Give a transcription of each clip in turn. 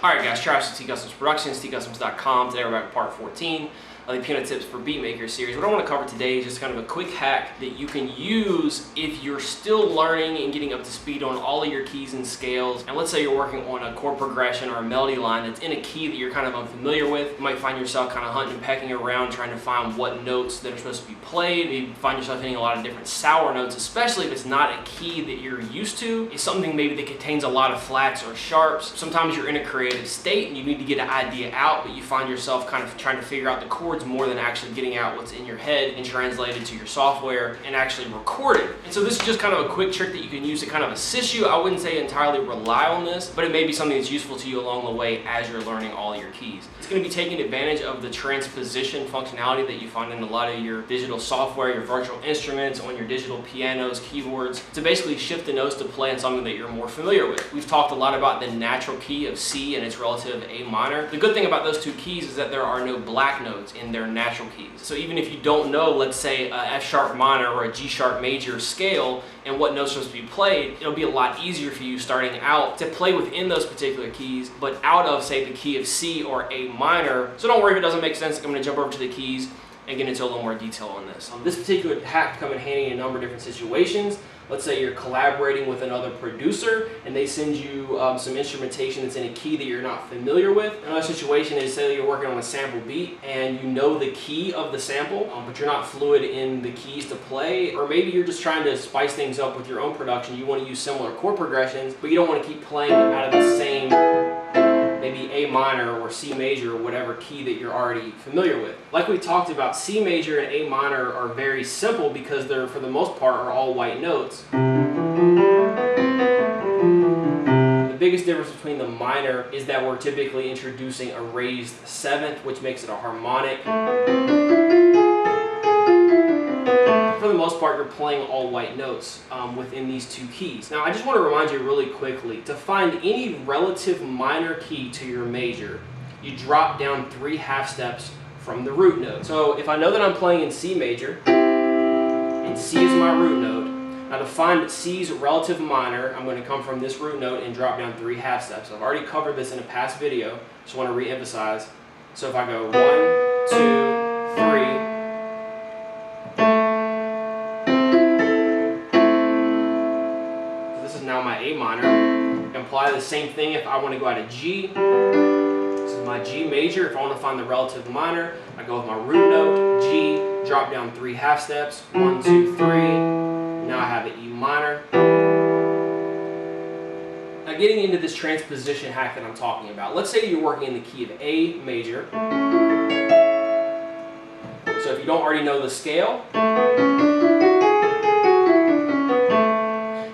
Alright guys, Travis with TCustomz Productionz, TCustomz.com. Today we're back with part 14 of the piano tips for beat maker series. What I want to cover today is just kind of a quick hack that you can use if you're still learning and getting up to speed on all of your keys and scales. And let's say you're working on a chord progression or a melody line that's in a key that you're kind of unfamiliar with. You might find yourself kind of hunting and pecking around trying to find what notes that are supposed to be played. Maybe you find yourself hitting a lot of different sour notes, especially if it's not a key that you're used to. It's something maybe that contains a lot of flats or sharps. Sometimes you're in a creative state and you need to get an idea out, but you find yourself kind of trying to figure out the chords more than actually getting out what's in your head and translate it to your software and actually record it. And so this is just kind of a quick trick that you can use to kind of assist you. I wouldn't say entirely rely on this, but it may be something that's useful to you along the way as you're learning all your keys. It's going to be taking advantage of the transposition functionality that you find in a lot of your digital software, your virtual instruments, on your digital pianos, keyboards, to basically shift the notes to play in something that you're more familiar with. We've talked a lot about the natural key of C and its relative A minor. The good thing about those two keys is that there are no black notes in their natural keys. So even if you don't know, let's say a F sharp minor or a G sharp major scale and what notes are supposed to be played, it'll be a lot easier for you starting out to play within those particular keys, but out of, say, the key of C or A minor. So don't worry if it doesn't make sense. I'm going to jump over to the keys and get into a little more detail on this. This particular hack can come in handy in a number of different situations. Let's say you're collaborating with another producer and they send you some instrumentation that's in a key that you're not familiar with. Another situation is, say you're working on a sample beat and you know the key of the sample, but you're not fluid in the keys to play. Or maybe you're just trying to spice things up with your own production. You want to use similar chord progressions, but you don't want to keep playing out of the same maybe A minor or C major or whatever key that you're already familiar with. Like we talked about, C major and A minor are very simple because they're, for the most part, are all white notes. The biggest difference between the minor is that we're typically introducing a raised seventh, which makes it a harmonic. For the most part, you're playing all white notes within these two keys. Now, I just want to remind you really quickly, to find any relative minor key to your major, you drop down 3 half steps from the root note. So if I know that I'm playing in C major, and C is my root note, now to find C's relative minor, I'm going to come from this root note and drop down 3 half steps. I've already covered this in a past video, just want to re-emphasize. So if I go 1, 2, 3, now my A minor. Apply the same thing if I want to go out of G. This is my G major. If I want to find the relative minor, I go with my root note, G, drop down 3 half steps, 1, 2, 3. Now I have an E minor. Now getting into this transposition hack that I'm talking about. Let's say you're working in the key of A major. So if you don't already know the scale,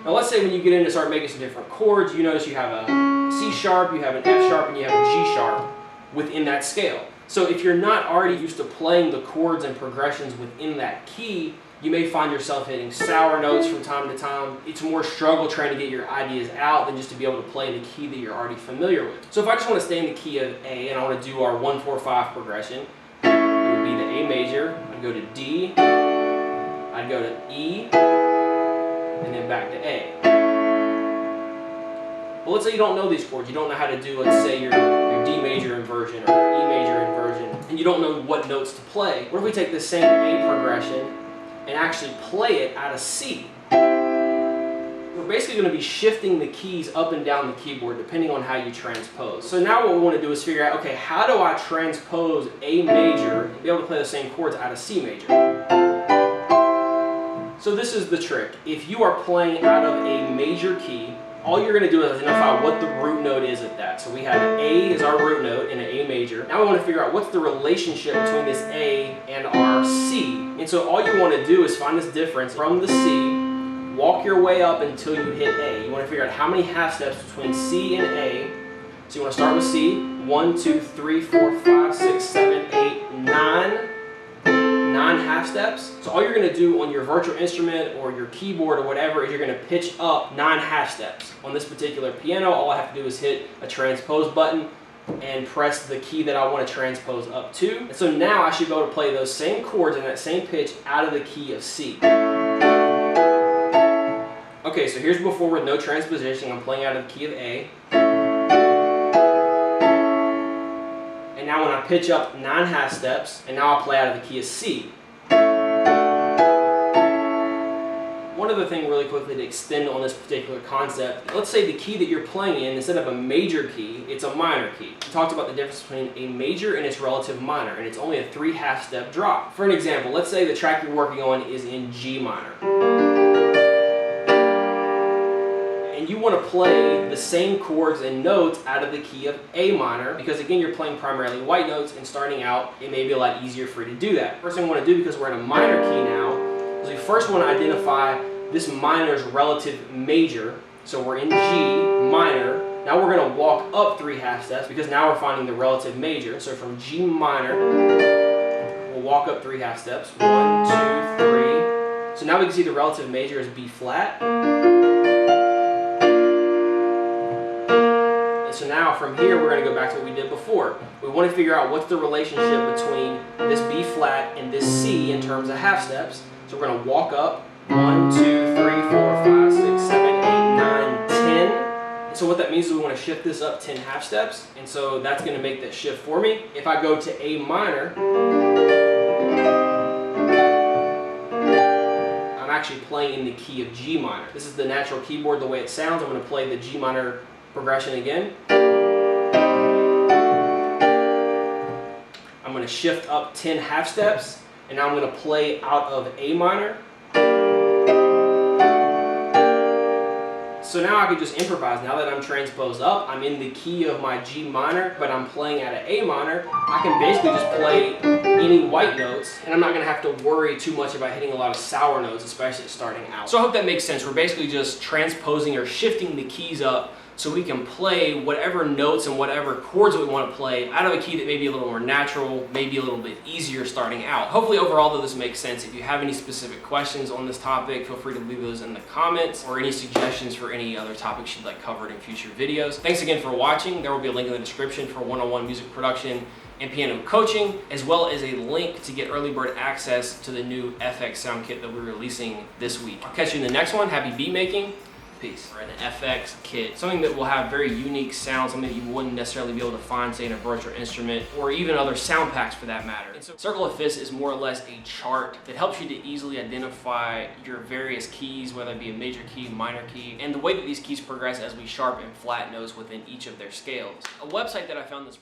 now let's say when you get in to start making some different chords, you notice you have a C sharp, you have an F sharp, and you have a G sharp within that scale. So if you're not already used to playing the chords and progressions within that key, you may find yourself hitting sour notes from time to time. It's more struggle trying to get your ideas out than just to be able to play in the key that you're already familiar with. So if I just want to stay in the key of A and I want to do our 1, 4, 5 progression, it would be the A major, I'd go to D, I'd go to E, and then back to A. But let's say you don't know these chords. You don't know how to do, let's say, your D major inversion or E major inversion, and you don't know what notes to play. What if we take the same A progression and actually play it out of C? We're basically going to be shifting the keys up and down the keyboard depending on how you transpose. So now what we want to do is figure out, okay, how do I transpose A major and be able to play the same chords out of C major? So this is the trick. If you are playing out of a major key, all you're going to do is identify what the root note is at that. So we have A is our root note in an A major. Now we want to figure out what's the relationship between this A and our C. And so all you want to do is find this difference from the C, walk your way up until you hit A. You want to figure out how many half steps between C and A. So you want to start with C, 1, 2, 3, 4, 5, 6, 7, 8, 9. 9 half steps. So all you're going to do on your virtual instrument or your keyboard or whatever is you're going to pitch up 9 half steps. On this particular piano, all I have to do is hit a transpose button and press the key that I want to transpose up to. And so now I should be able to play those same chords in that same pitch out of the key of C. Okay, so here's before with no transposition. I'm playing out of the key of A. I pitch up 9 half steps, and now I play out of the key of C. One other thing really quickly to extend on this particular concept, let's say the key that you're playing in, instead of a major key, it's a minor key. We talked about the difference between a major and its relative minor, and it's only a 3 half step drop. For an example, let's say the track you're working on is in G minor. And you want to play the same chords and notes out of the key of A minor, because again, you're playing primarily white notes, and starting out, it may be a lot easier for you to do that. First thing we want to do, because we're in a minor key now, is we first want to identify this minor's relative major. So we're in G minor. Now we're going to walk up 3 half steps, because now we're finding the relative major. So from G minor, we'll walk up 3 half steps. 1, 2, 3. So now we can see the relative major is B flat. And so now from here, we're going to go back to what we did before. We want to figure out what's the relationship between this B flat and this C in terms of half steps. So we're going to walk up 1, 2, 3, 4, 5, 6, 7, 8, 9, 10. And so what that means is we want to shift this up 10 half steps. And so that's going to make that shift for me. If I go to A minor, I'm actually playing in the key of G minor. This is the natural keyboard, the way it sounds. I'm going to play the G minor progression again. I'm going to shift up 10 half steps, and now I'm going to play out of A minor. So now I can just improvise. Now that I'm transposed up, I'm in the key of my G minor, but I'm playing out of A minor. I can basically just play any white notes, and I'm not going to have to worry too much about hitting a lot of sour notes, especially starting out. So I hope that makes sense. We're basically just transposing or shifting the keys up so we can play whatever notes and whatever chords that we want to play out of a key that may be a little more natural, maybe a little bit easier starting out. Hopefully overall though this makes sense. If you have any specific questions on this topic, feel free to leave those in the comments, or any suggestions for any other topics you'd like covered in future videos. Thanks again for watching. There will be a link in the description for one-on-one music production and piano coaching, as well as a link to get early bird access to the new FX sound kit that we're releasing this week. I'll catch you in the next one. Happy beat making. Peace. Or an FX kit, something that will have very unique sounds, something that you wouldn't necessarily be able to find, say, in a virtual instrument, or even other sound packs for that matter. And so Circle of Fifths is more or less a chart that helps you to easily identify your various keys, whether it be a major key, minor key, and the way that these keys progress as we sharpen flat notes within each of their scales. A website that I found this